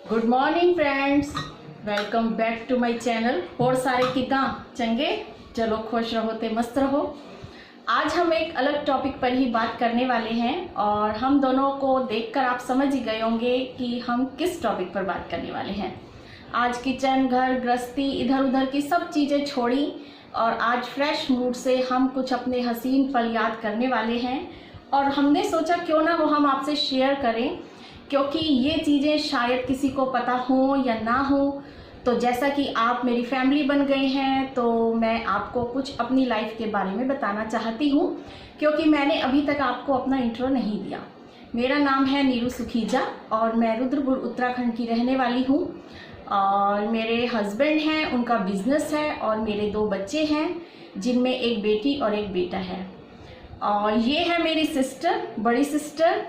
Good morning friends, welcome back to my channel. और सारे कितना चंगे, चलो खुश रहो ते मस्त रहो। आज हम एक अलग टॉपिक पर ही बात करने वाले हैं और हम दोनों को देखकर आप समझ ही गए होंगे कि हम किस टॉपिक पर बात करने वाले हैं। आज किचन, घर गृहस्थी, इधर उधर की सब चीज़ें छोड़ी और आज फ्रेश मूड से हम कुछ अपने हसीन पल याद करने वाले हैं और हमने सोचा क्यों ना वो हम आपसे शेयर करें, क्योंकि ये चीज़ें शायद किसी को पता हो या ना हो। तो जैसा कि आप मेरी फैमिली बन गए हैं तो मैं आपको कुछ अपनी लाइफ के बारे में बताना चाहती हूँ, क्योंकि मैंने अभी तक आपको अपना इंट्रो नहीं दिया। मेरा नाम है नीरू सुखीजा और मैं रुद्रपुर उत्तराखंड की रहने वाली हूँ और मेरे हस्बैंड हैं, उनका बिजनेस है और मेरे 2 बच्चे हैं जिनमें एक बेटी और एक बेटा है। और ये है मेरी सिस्टर, बड़ी सिस्टर,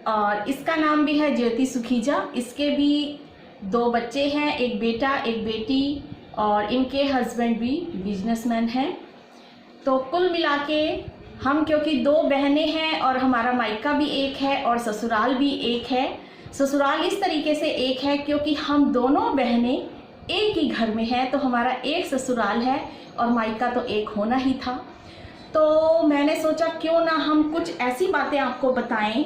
और इसका नाम भी है ज्योति सुखीजा। इसके भी 2 बच्चे हैं, एक बेटा एक बेटी, और इनके हस्बैंड भी बिजनेसमैन हैं। तो कुल मिला के हम, क्योंकि 2 बहनें हैं और हमारा मायका भी एक है और ससुराल भी एक है। ससुराल इस तरीके से एक है क्योंकि हम दोनों बहनें एक ही घर में हैं, तो हमारा एक ससुराल है और मायका तो एक होना ही था। तो मैंने सोचा क्यों ना हम कुछ ऐसी बातें आपको बताएं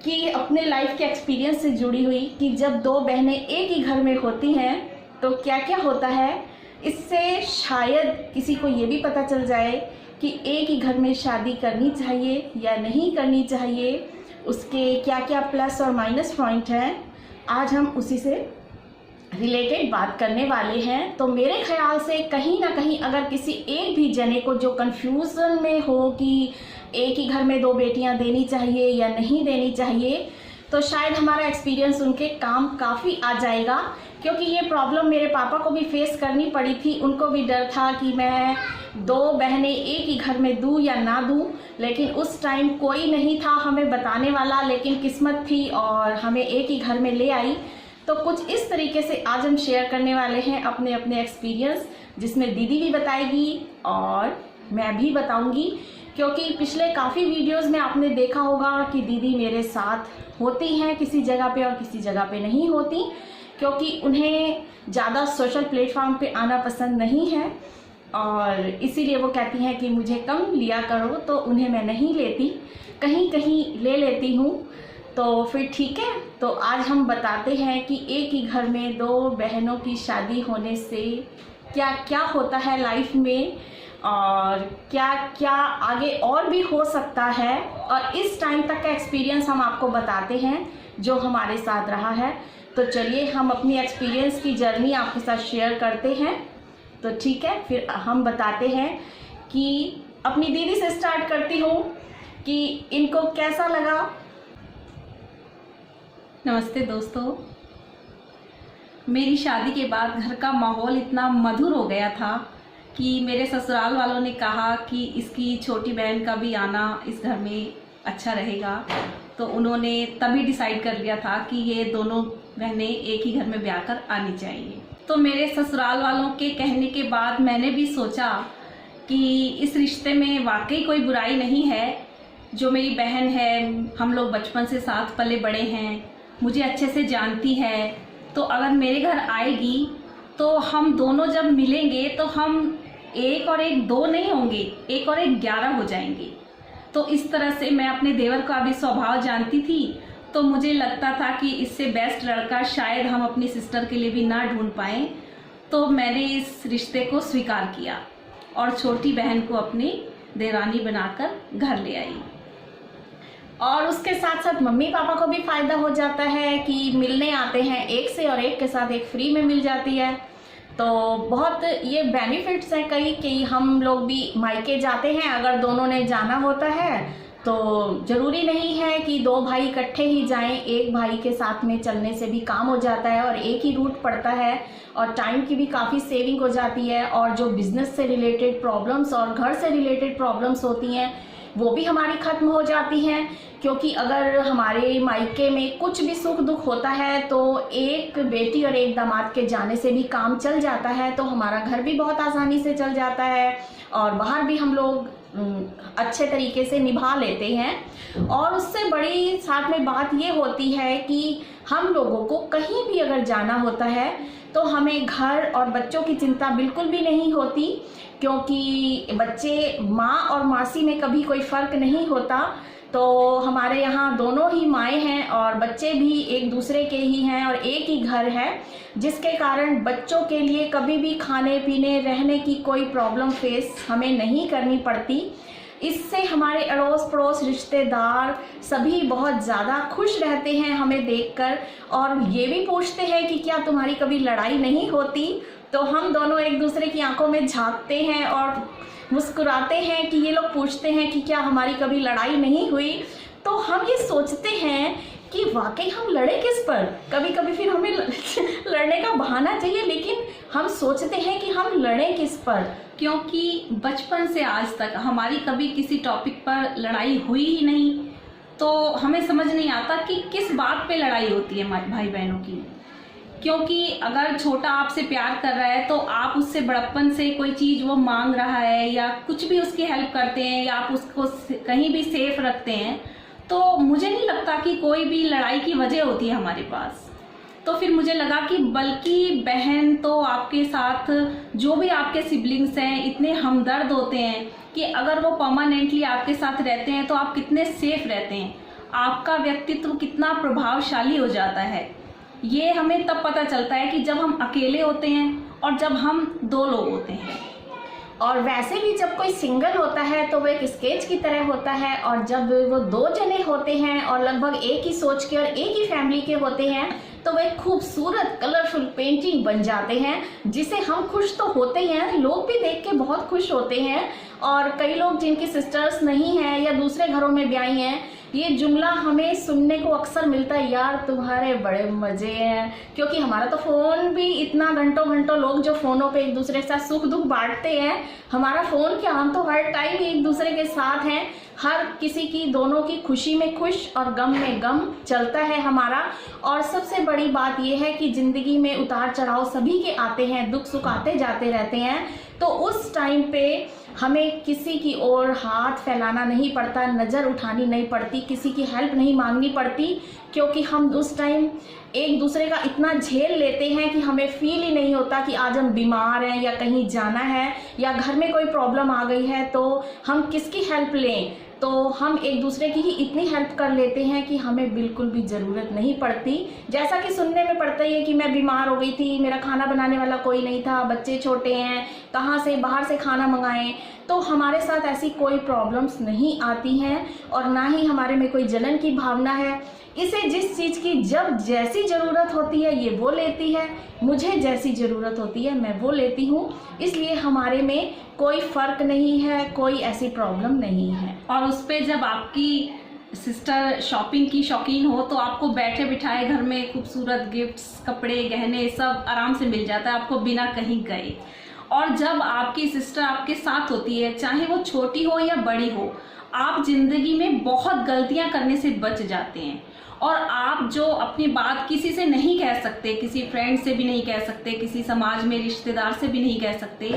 कि अपने लाइफ के एक्सपीरियंस से जुड़ी हुई, कि जब 2 बहनें एक ही घर में होती हैं तो क्या क्या होता है। इससे शायद किसी को ये भी पता चल जाए कि एक ही घर में शादी करनी चाहिए या नहीं करनी चाहिए, उसके क्या क्या प्लस और माइनस पॉइंट हैं। आज हम उसी से रिलेटेड बात करने वाले हैं। तो मेरे ख्याल से कहीं ना कहीं अगर किसी एक भी जने को जो कंफ्यूजन में हो कि एक ही घर में 2 बेटियां देनी चाहिए या नहीं देनी चाहिए, तो शायद हमारा एक्सपीरियंस उनके काम काफ़ी आ जाएगा। क्योंकि ये प्रॉब्लम मेरे पापा को भी फेस करनी पड़ी थी। उनको भी डर था कि मैं 2 बहनें एक ही घर में दूँ या ना दूँ, लेकिन उस टाइम कोई नहीं था हमें बताने वाला, लेकिन किस्मत थी और हमें एक ही घर में ले आई। तो कुछ इस तरीके से आज हम शेयर करने वाले हैं अपने अपने एक्सपीरियंस, जिसमें दीदी भी बताएगी और मैं भी बताऊंगी। क्योंकि पिछले काफ़ी वीडियोस में आपने देखा होगा कि दीदी मेरे साथ होती हैं किसी जगह पे और किसी जगह पे नहीं होती, क्योंकि उन्हें ज़्यादा सोशल प्लेटफॉर्म पे आना पसंद नहीं है और इसीलिए वो कहती हैं कि मुझे कम लिया करो, तो उन्हें मैं नहीं लेती, कहीं कहीं ले लेती हूँ। तो फिर ठीक है, तो आज हम बताते हैं कि एक ही घर में 2 बहनों की शादी होने से क्या क्या होता है लाइफ में और क्या क्या आगे और भी हो सकता है, और इस टाइम तक का एक्सपीरियंस हम आपको बताते हैं जो हमारे साथ रहा है। तो चलिए हम अपनी एक्सपीरियंस की जर्नी आपके साथ शेयर करते हैं। तो ठीक है, फिर हम बताते हैं कि अपनी दीदी से स्टार्ट करती हूँ कि इनको कैसा लगा। नमस्ते दोस्तों, मेरी शादी के बाद घर का माहौल इतना मधुर हो गया था कि मेरे ससुराल वालों ने कहा कि इसकी छोटी बहन का भी आना इस घर में अच्छा रहेगा। तो उन्होंने तभी डिसाइड कर लिया था कि ये दोनों बहनें एक ही घर में ब्याह कर आनी चाहिए। तो मेरे ससुराल वालों के कहने के बाद मैंने भी सोचा कि इस रिश्ते में वाकई कोई बुराई नहीं है। जो मेरी बहन है, हम लोग बचपन से साथ पले बड़े हैं, मुझे अच्छे से जानती है, तो अगर मेरे घर आएगी तो हम दोनों जब मिलेंगे तो हम 1 और 1 2 नहीं होंगे, 1 और 1 11 हो जाएंगे। तो इस तरह से मैं अपने देवर का भी स्वभाव जानती थी, तो मुझे लगता था कि इससे बेस्ट लड़का शायद हम अपनी सिस्टर के लिए भी ना ढूंढ पाएँ। तो मैंने इस रिश्ते को स्वीकार किया और छोटी बहन को अपनी देरानी बनाकर घर ले आई। और उसके साथ साथ मम्मी पापा को भी फ़ायदा हो जाता है कि मिलने आते हैं एक से और एक के साथ एक फ्री में मिल जाती है। तो बहुत ये बेनिफिट्स हैं कई कि हम लोग भी मायके जाते हैं, अगर दोनों ने जाना होता है तो ज़रूरी नहीं है कि 2 भाई इकट्ठे ही जाएं, एक भाई के साथ में चलने से भी काम हो जाता है और एक ही रूट पड़ता है और टाइम की भी काफ़ी सेविंग हो जाती है। और जो बिज़नेस से रिलेटेड प्रॉब्लम्स और घर से रिलेटेड प्रॉब्लम्स होती हैं वो भी हमारी ख़त्म हो जाती हैं, क्योंकि अगर हमारे मायके में कुछ भी सुख दुख होता है तो एक बेटी और एक दामाद के जाने से भी काम चल जाता है। तो हमारा घर भी बहुत आसानी से चल जाता है और बाहर भी हम लोग अच्छे तरीके से निभा लेते हैं। और उससे बड़ी साथ में बात ये होती है कि हम लोगों को कहीं भी अगर जाना होता है तो हमें घर और बच्चों की चिंता बिल्कुल भी नहीं होती, क्योंकि बच्चे माँ और मासी में कभी कोई फ़र्क नहीं होता। तो हमारे यहाँ दोनों ही माएँ हैं और बच्चे भी एक दूसरे के ही हैं और एक ही घर है, जिसके कारण बच्चों के लिए कभी भी खाने पीने रहने की कोई प्रॉब्लम फेस हमें नहीं करनी पड़ती। इससे हमारे अड़ोस पड़ोस रिश्तेदार सभी बहुत ज़्यादा खुश रहते हैं हमें देखकर, और ये भी पूछते हैं कि क्या तुम्हारी कभी लड़ाई नहीं होती। तो हम दोनों एक दूसरे की आंखों में झांकते हैं और मुस्कुराते हैं कि ये लोग पूछते हैं कि क्या हमारी कभी लड़ाई नहीं हुई। तो हम ये सोचते हैं कि वाकई हम लड़े किस पर। कभी कभी फिर हमें लड़ने का बहाना चाहिए, लेकिन हम सोचते हैं कि हम लड़े किस पर, क्योंकि बचपन से आज तक हमारी कभी किसी टॉपिक पर लड़ाई हुई ही नहीं, तो हमें समझ नहीं आता कि किस बात पे लड़ाई होती है हमारे भाई बहनों की। क्योंकि अगर छोटा आपसे प्यार कर रहा है तो आप उससे बड़प्पन से कोई चीज़ वो मांग रहा है या कुछ भी उसकी हेल्प करते हैं या आप उसको कहीं भी सेफ रखते हैं, तो मुझे नहीं लगता कि कोई भी लड़ाई की वजह होती है हमारे पास। तो फिर मुझे लगा कि बल्कि बहन तो आपके साथ जो भी आपके सिबलिंग्स हैं इतने हमदर्द होते हैं कि अगर वो परमानेंटली आपके साथ रहते हैं तो आप कितने सेफ रहते हैं, आपका व्यक्तित्व कितना प्रभावशाली हो जाता है। ये हमें तब पता चलता है कि जब हम अकेले होते हैं और जब हम दो लोग होते हैं। और वैसे भी जब कोई सिंगल होता है तो वो एक स्केच की तरह होता है, और जब वो दो जने होते हैं और लगभग एक ही सोच के और एक ही फैमिली के होते हैं तो वो एक खूबसूरत कलरफुल पेंटिंग बन जाते हैं, जिसे हम खुश तो होते हैं, लोग भी देख के बहुत खुश होते हैं। और कई लोग जिनकी सिस्टर्स नहीं हैं या दूसरे घरों में ब्याही हैं, ये जुमला हमें सुनने को अक्सर मिलता है, यार तुम्हारे बड़े मज़े हैं। क्योंकि हमारा तो फ़ोन भी इतना घंटों घंटों लोग जो फ़ोनों पे एक दूसरे के साथ सुख दुख बांटते हैं, हमारा फ़ोन क्या, हम तो हर टाइम एक दूसरे के साथ हैं। हर किसी की, दोनों की खुशी में खुश और गम में गम चलता है हमारा। और सबसे बड़ी बात यह है कि ज़िंदगी में उतार चढ़ाव सभी के आते हैं, दुख सुख आते जाते रहते हैं। तो उस टाइम पे हमें किसी की ओर हाथ फैलाना नहीं पड़ता, नज़र उठानी नहीं पड़ती, किसी की हेल्प नहीं मांगनी पड़ती, क्योंकि हम उस टाइम एक दूसरे का इतना झेल लेते हैं कि हमें फील ही नहीं होता कि आज हम बीमार हैं या कहीं जाना है या घर में कोई प्रॉब्लम आ गई है तो हम किसकी हेल्प लें। तो हम एक दूसरे की ही इतनी हेल्प कर लेते हैं कि हमें बिल्कुल भी ज़रूरत नहीं पड़ती। जैसा कि सुनने में पड़ता ही है कि मैं बीमार हो गई थी, मेरा खाना बनाने वाला कोई नहीं था, बच्चे छोटे हैं, कहाँ से बाहर से खाना मंगाएं। तो हमारे साथ ऐसी कोई प्रॉब्लम्स नहीं आती हैं और ना ही हमारे में कोई जलन की भावना है। इसे जिस चीज़ की जब जैसी ज़रूरत होती है ये वो लेती है, मुझे जैसी ज़रूरत होती है मैं वो लेती हूँ। इसलिए हमारे में कोई फ़र्क नहीं है, कोई ऐसी प्रॉब्लम नहीं है। और उस पर जब आपकी सिस्टर शॉपिंग की शौकीन हो तो आपको बैठे बिठाए घर में खूबसूरत गिफ्ट्स, कपड़े, गहने सब आराम से मिल जाता है आपको बिना कहीं गए। और जब आपकी सिस्टर आपके साथ होती है, चाहे वो छोटी हो या बड़ी हो, आप ज़िंदगी में बहुत गलतियां करने से बच जाते हैं। और आप जो अपनी बात किसी से नहीं कह सकते, किसी फ्रेंड से भी नहीं कह सकते, किसी समाज में रिश्तेदार से भी नहीं कह सकते,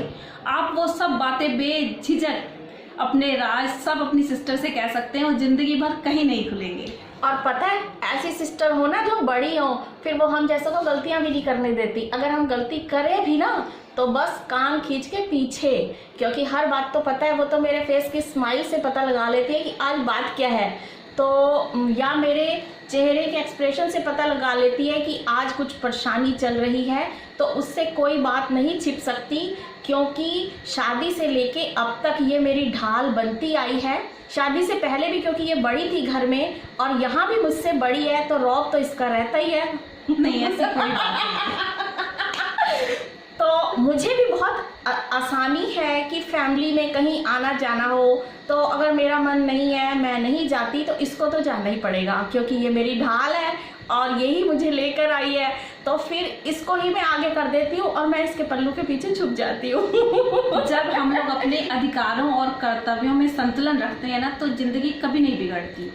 आप वो सब बातें बेझिझक अपने राज सब अपनी सिस्टर से कह सकते हैं और ज़िंदगी भर कहीं नहीं खुलेंगे। और पता है, ऐसी सिस्टर हो ना जो बड़ी हो, फिर वो हम जैसा को गलतियां भी नहीं करने देती। अगर हम गलती करें भी ना तो बस कान खींच के पीछे, क्योंकि हर बात तो पता है, वो तो मेरे फेस की स्माइल से पता लगा लेती है कि आज बात क्या है, तो या मेरे चेहरे के एक्सप्रेशन से पता लगा लेती है कि आज कुछ परेशानी चल रही है। तो उससे कोई बात नहीं छिप सकती, क्योंकि शादी से लेके अब तक ये मेरी ढाल बनती आई है। शादी से पहले भी क्योंकि ये बड़ी थी घर में और यहाँ भी मुझसे बड़ी है, तो रौब तो इसका रहता ही है। नहीं ऐसी कोई बात नहीं। तो मुझे भी बहुत आसानी है कि फैमिली में कहीं आना जाना हो तो अगर मेरा मन नहीं है, मैं नहीं जाती, तो इसको तो जाना ही पड़ेगा, क्योंकि ये मेरी ढाल है और यही मुझे लेकर आई है। तो फिर इसको ही मैं आगे कर देती हूँ और मैं इसके पल्लू के पीछे छुप जाती हूँ। जब हम लोग अपने अधिकारों और कर्तव्यों में संतुलन रखते हैं ना, तो जिंदगी कभी नहीं बिगड़ती।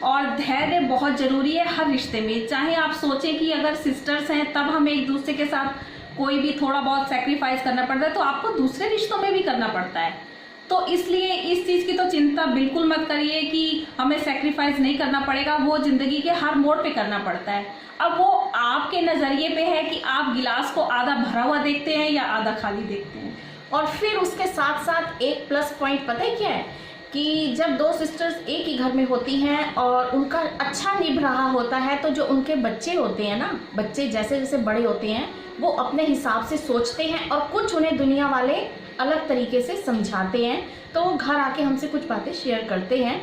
और धैर्य बहुत ज़रूरी है हर रिश्ते में। चाहे आप सोचें कि अगर सिस्टर्स हैं तब हमें एक दूसरे के साथ कोई भी थोड़ा बहुत सेक्रीफाइस करना पड़ता है, तो आपको दूसरे रिश्तों में भी करना पड़ता है। तो इसलिए इस चीज़ की तो चिंता बिल्कुल मत करिए कि हमें सेक्रीफाइस नहीं करना पड़ेगा, वो ज़िंदगी के हर मोड़ पे करना पड़ता है। अब वो आपके नज़रिए पे है कि आप गिलास को आधा भरा हुआ देखते हैं या आधा खाली देखते हैं। और फिर उसके साथ साथ एक प्लस पॉइंट पता है क्या है कि जब दो सिस्टर्स एक ही घर में होती हैं और उनका अच्छा निभ रहा होता है, तो जो उनके बच्चे होते हैं ना, बच्चे जैसे जैसे बड़े होते हैं वो अपने हिसाब से सोचते हैं और कुछ उन्हें दुनिया वाले अलग तरीके से समझाते हैं, तो वो घर आके हमसे कुछ बातें शेयर करते हैं।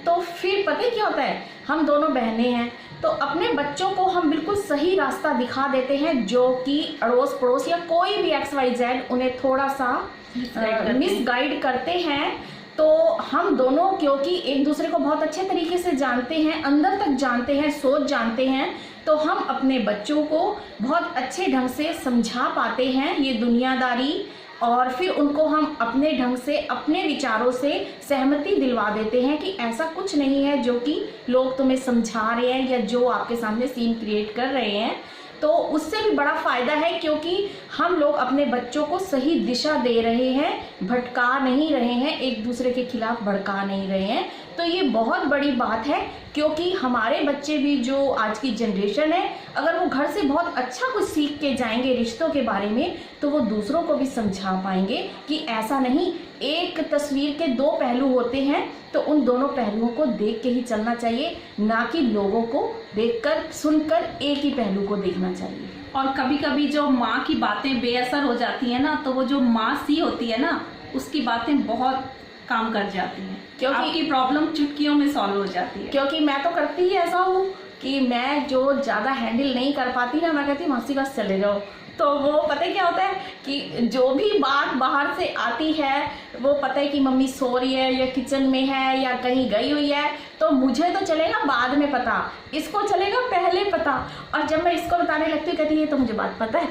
तो फिर पता है क्या होता है, हम दोनों बहनें हैं तो अपने बच्चों को हम बिल्कुल सही रास्ता दिखा देते हैं, जो कि अड़ोस पड़ोस या कोई भी XYZ उन्हें थोड़ा सा मिसगाइड करते हैं। तो हम दोनों क्योंकि एक दूसरे को बहुत अच्छे तरीके से जानते हैं, अंदर तक जानते हैं, सोच जानते हैं, तो हम अपने बच्चों को बहुत अच्छे ढंग से समझा पाते हैं ये दुनियादारी, और फिर उनको हम अपने ढंग से अपने विचारों से सहमति दिलवा देते हैं कि ऐसा कुछ नहीं है जो कि लोग तुम्हें समझा रहे हैं या जो आपके सामने सीन क्रिएट कर रहे हैं। तो उससे भी बड़ा फायदा है क्योंकि हम लोग अपने बच्चों को सही दिशा दे रहे हैं, भटका नहीं रहे हैं, एक दूसरे के खिलाफ भड़का नहीं रहे हैं। तो ये बहुत बड़ी बात है क्योंकि हमारे बच्चे भी, जो आज की जनरेशन है, अगर वो घर से बहुत अच्छा कुछ सीख के जाएंगे रिश्तों के बारे में, तो वो दूसरों को भी समझा पाएंगे कि ऐसा नहीं, एक तस्वीर के दो पहलू होते हैं, तो उन दोनों पहलुओं को देख के ही चलना चाहिए, ना कि लोगों को देखकर सुनकर एक ही पहलू को देखना चाहिए। और कभी कभी जो माँ की बातें बेअसर हो जाती है ना, तो वो जो माँ सी होती है ना, उसकी बातें बहुत काम कर जाती हैं, क्योंकि आपकी प्रॉब्लम चुटकियों में सॉल्व हो जाती है। क्योंकि मैं तो करती ही ऐसा हूँ कि मैं जो ज़्यादा हैंडल नहीं कर पाती ना, मैं कहती मासी बस चले जाओ। तो वो पता है क्या होता है कि जो भी बात बाहर से आती है, वो पता है कि मम्मी सो रही है या किचन में है या कहीं गई हुई है, तो मुझे तो चलेगा बाद में पता, इसको चलेगा पहले पता। और जब मैं इसको बताने लगती हूँ, कहती है तो मुझे बात पता है।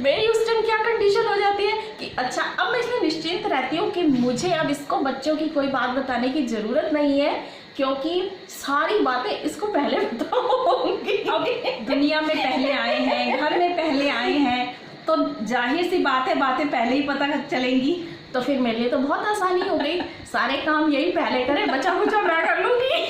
मेरी उस टाइम क्या कंडीशन हो जाती है कि अच्छा, अब मैं इसमें निश्चिंत रहती हूँ कि मुझे अब इसको बच्चों की कोई बात बताने की ज़रूरत नहीं है, क्योंकि सारी बातें इसको पहले बताऊंगी। अब दुनिया में पहले आए हैं, घर में पहले आए हैं, तो जाहिर सी बात है बातें पहले ही पता चलेंगी। तो फिर मेरे लिए तो बहुत आसानी हो गई, सारे काम यही पहले करे, बचा कुचा मैं कर लूंगी।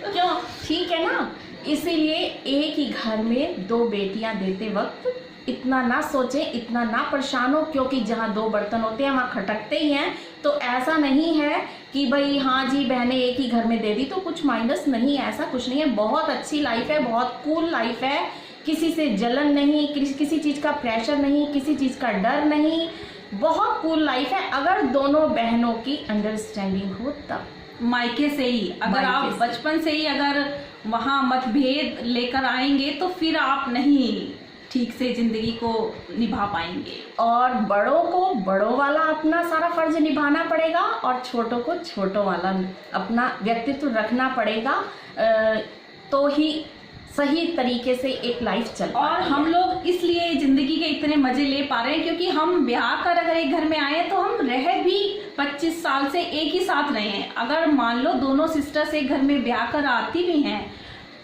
क्यों, ठीक है ना। इसीलिए एक ही घर में दो बेटियां देते वक्त इतना ना सोचें, इतना ना परेशान हो, क्योंकि जहाँ दो बर्तन होते हैं वहाँ खटकते ही हैं। तो ऐसा नहीं है कि भाई हाँ जी बहनें एक ही घर में दे दी तो कुछ माइनस नहीं, ऐसा कुछ नहीं है। बहुत अच्छी लाइफ है, बहुत कूल लाइफ है, किसी से जलन नहीं, किसी चीज़ का प्रेशर नहीं, किसी चीज़ का डर नहीं, बहुत कूल लाइफ है अगर दोनों बहनों की अंडरस्टैंडिंग हो तब। मायके से ही अगर आप बचपन से ही अगर वहाँ मतभेद लेकर आएंगे तो फिर आप नहीं ठीक से जिंदगी को निभा पाएंगे। और बड़ों को बड़ों वाला अपना सारा फर्ज निभाना पड़ेगा और छोटों को छोटों वाला अपना व्यक्तित्व रखना पड़ेगा, तो ही सही तरीके से एक लाइफ चल। और हम लोग इसलिए जिंदगी के इतने मजे ले पा रहे हैं क्योंकि हम ब्याह कर अगर एक घर में आए तो हम रह भी 25 साल से एक ही साथ रहे हैं। अगर मान लो दोनों सिस्टर्स एक घर में ब्याह कर आती भी हैं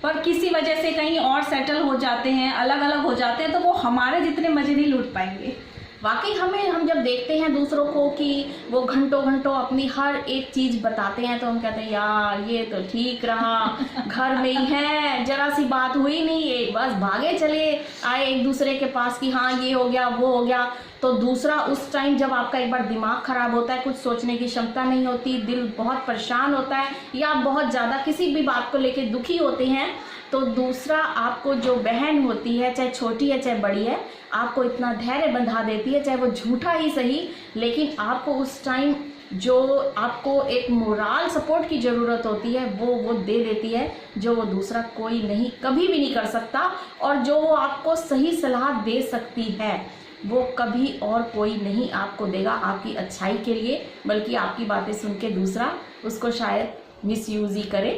पर किसी वजह से कहीं और सेटल हो जाते हैं, अलग अलग हो जाते हैं, तो वो हमारे जितने मजे नहीं लूट पाएंगे। वाकई हम जब देखते हैं दूसरों को कि वो घंटों घंटों अपनी हर एक चीज़ बताते हैं, तो हम कहते हैं यार ये तो ठीक रहा, घर में ही है, जरा सी बात हुई नहीं, एक बस भागे चले आए एक दूसरे के पास कि हाँ ये हो गया वो हो गया। तो दूसरा उस टाइम जब आपका एक बार दिमाग खराब होता है, कुछ सोचने की क्षमता नहीं होती, दिल बहुत परेशान होता है या आप बहुत ज़्यादा किसी भी बात को लेकर दुखी होते हैं, तो दूसरा आपको जो बहन होती है, चाहे छोटी है चाहे बड़ी है, आपको इतना धैर्य बंधा देती है, चाहे वो झूठा ही सही, लेकिन आपको उस टाइम जो आपको एक मोरल सपोर्ट की ज़रूरत होती है वो दे देती है, जो वो दूसरा कोई नहीं, कभी भी नहीं कर सकता। और जो वो आपको सही सलाह दे सकती है वो कभी और कोई नहीं आपको देगा आपकी अच्छाई के लिए, बल्कि आपकी बातें सुन के दूसरा उसको शायद मिसयूज ही करे।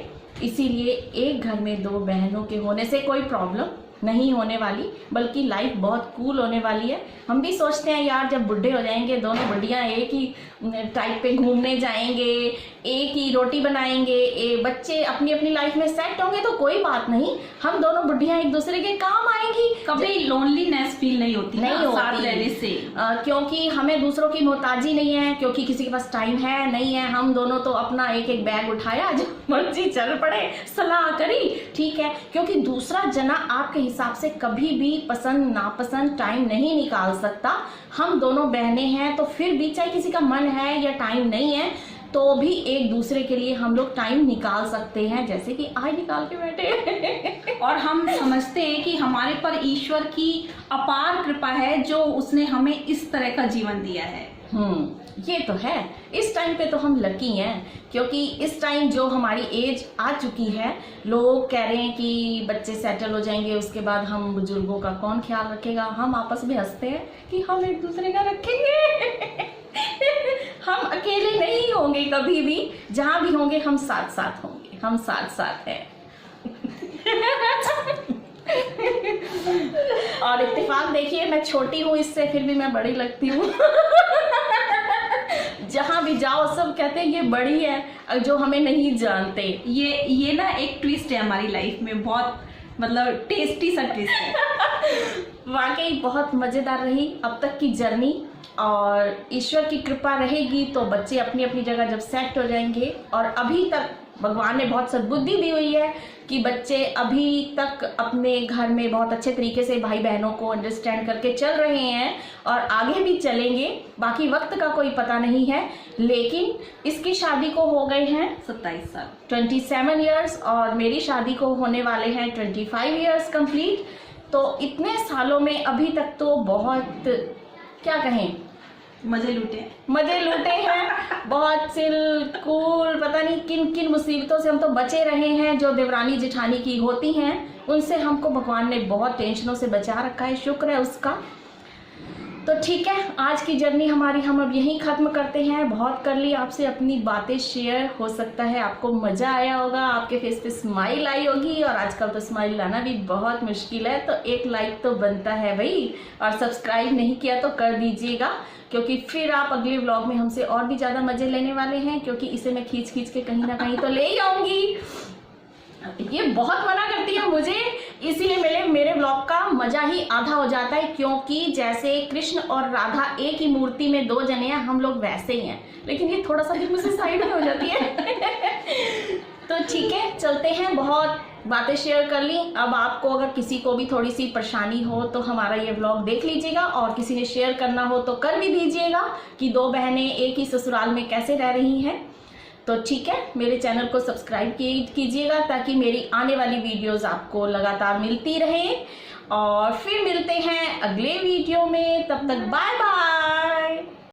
इसीलिए एक घर में दो बहनों के होने से कोई प्रॉब्लम नहीं होने वाली, बल्कि लाइफ बहुत कूल होने वाली है। हम भी सोचते हैं यार जब बुढ़े हो जाएंगे दोनों बुढ़ियाँ एक ही टाइप पे घूमने जाएंगे, एक ही रोटी बनाएंगे, बच्चे अपनी अपनी लाइफ में सेट होंगे तो कोई बात नहीं, हम दोनों बुढ़ियाँ एक दूसरे के काम आएंगी, कभी लोनलीनेस फील नहीं होती नहीं ना साथ होती। रहने से। क्योंकि हमें दूसरों की मोहताजी नहीं है, क्योंकि किसी के पास टाइम है नहीं है, हम दोनों तो अपना एक एक बैग उठाया जो मर्जी चल पड़े, सलाह करी, ठीक है। क्योंकि दूसरा जना आपके हिसाब से कभी भी पसंद नापसंद टाइम नहीं निकाल सकता। हम दोनों बहनें हैं तो फिर भी चाहे किसी का मन है या टाइम नहीं है तो भी एक दूसरे के लिए हम लोग टाइम निकाल सकते हैं, जैसे कि आज निकाल के बैठे। और हम समझते हैं कि हमारे पर ईश्वर की अपार कृपा है जो उसने हमें इस तरह का जीवन दिया है। ये तो है। इस टाइम पे तो हम लकी हैं, क्योंकि इस टाइम जो हमारी एज आ चुकी है, लोग कह रहे हैं कि बच्चे सेटल हो जाएंगे, उसके बाद हम बुजुर्गों का कौन ख्याल रखेगा। हम आपस में हंसते हैं कि हम एक दूसरे का रखेंगे। हम अकेले नहीं होंगे कभी भी, जहां भी होंगे हम साथ साथ होंगे, हम साथ साथ हैं। और इत्तेफाक देखिए, मैं छोटी हूँ इससे, फिर भी मैं बड़ी लगती हूँ। जहां भी जाओ सब कहते हैं ये बड़ी है, जो हमें नहीं जानते। ये ना एक ट्विस्ट है हमारी लाइफ में, बहुत मतलब टेस्टी सा ट्विस्ट है। वाकई बहुत मजेदार रही अब तक की जर्नी, और ईश्वर की कृपा रहेगी तो बच्चे अपनी अपनी जगह जब सेट हो जाएंगे। और अभी तक भगवान ने बहुत सद्बुद्धि दी हुई है कि बच्चे अभी तक अपने घर में बहुत अच्छे तरीके से भाई बहनों को अंडरस्टैंड करके चल रहे हैं और आगे भी चलेंगे। बाकी वक्त का कोई पता नहीं है, लेकिन इसकी शादी को हो गए हैं 27 साल, 27 ईयर्स, और मेरी शादी को होने वाले हैं 25 ईयर्स कंप्लीट। तो इतने सालों में अभी तक तो बहुत, क्या कहें, मजे लूटे हैं। बहुत चिल कूल, पता नहीं किन किन मुसीबतों से हम तो बचे रहे हैं जो देवरानी जेठानी की होती हैं, उनसे हमको भगवान ने बहुत टेंशनों से बचा रखा है, शुक्र है उसका। तो ठीक है, आज की जर्नी हमारी हम अब यहीं ख़त्म करते हैं। बहुत कर ली आपसे अपनी बातें शेयर, हो सकता है आपको मज़ा आया होगा, आपके फेस पे स्माइल आई होगी, और आजकल तो स्माइल लाना भी बहुत मुश्किल है, तो एक लाइक तो बनता है भाई। और सब्सक्राइब नहीं किया तो कर दीजिएगा, क्योंकि फिर आप अगले व्लॉग में हमसे और भी ज़्यादा मज़े लेने वाले हैं, क्योंकि इसे मैं खींच खींच के कहीं ना कहीं तो ले ही आऊँगी। ये बहुत मना करती है मुझे, इसीलिए मेरे व्लॉग का मजा ही आधा हो जाता है, क्योंकि जैसे कृष्ण और राधा एक ही मूर्ति में दो जने हैं, हम लोग वैसे ही हैं, लेकिन ये थोड़ा सा भी मुझसे साइड में हो जाती है। तो ठीक है, चलते हैं, बहुत बातें शेयर कर ली। अब आपको अगर किसी को भी थोड़ी सी परेशानी हो तो हमारा ये व्लॉग देख लीजिएगा, और किसी ने शेयर करना हो तो कर भी दीजिएगा कि दो बहनें एक ही ससुराल में कैसे रह रही हैं। तो ठीक है, मेरे चैनल को सब्सक्राइब कीजिएगा ताकि मेरी आने वाली वीडियोस आपको लगातार मिलती रहे। और फिर मिलते हैं अगले वीडियो में, तब तक बाय बाय।